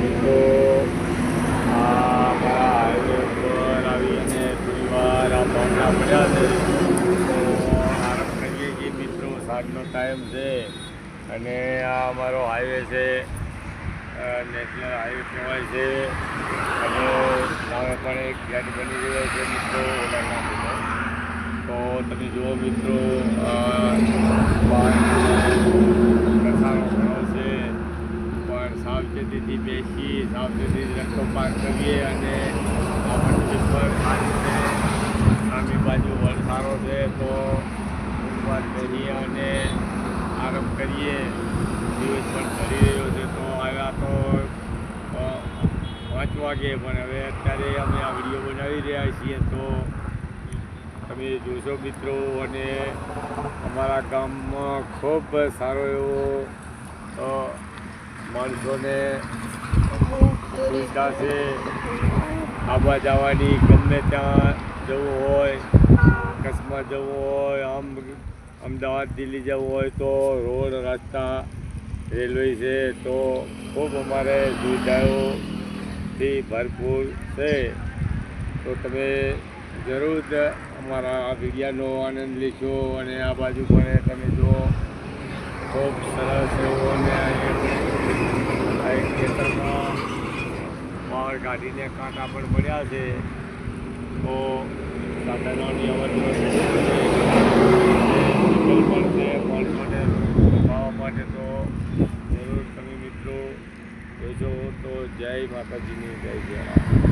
મિત્રો મારા હાઈવે ઉપર આવી અને થોડી વાર આ ભાવના પડ્યા છે તો આરામ કરીએ છીએ મિત્રો. સાંજનો ટાઈમ છે અને આ અમારો હાઈવે છે, નેશનલ હાઈવે કહેવાય છે અને સામે પણ એક ગેટ બની રહ્યો છે મિત્રો ઓલા નાખીને. તો તમે જુઓ મિત્રો ઘસારો ઘણો છે પણ સાવચેતીથી બેસી સાવચેતી રસ્તો પાર કરીએ અને આપણને પર સામી બાજુ વરસારો છે તો ઊંઘવાર કરીએ અને આરામ કરીએ. દિવસ પણ કરી રહ્યો છે તો આવ્યા તો 5 વાગે પણ હવે અત્યારે અમે આ વિડીયો બનાવી રહ્યા છીએ તો તમે જોશો મિત્રો. અને અમારા ગામમાં ખૂબ સારો એવો માણસોને સુવિધા છે આવવા જવાની. ગમે ત્યાં જવું હોય, કચ્છમાં જવું હોય, અમદાવાદ દિલ્હી જવું હોય તો રોડ રસ્તા રેલવે છે તો ખૂબ અમારે સુવિધાઓથી ભરપૂર છે. તો તમે જરૂર અમારા આ વિડીયાનો આનંદ લેશો. અને આ બાજુ પણ તમે જુઓ ખૂબ સરસ એવો અને એક ખેતરમાં બહાર કાઢીને કાંટા પણ પડ્યા છે તો સાધનોની અવરજવર પણ છે માણસોને ખાવા માટે. તો જરૂર તમે મિત્રો જોજો. તો જય માતાજીની જય જય રામ.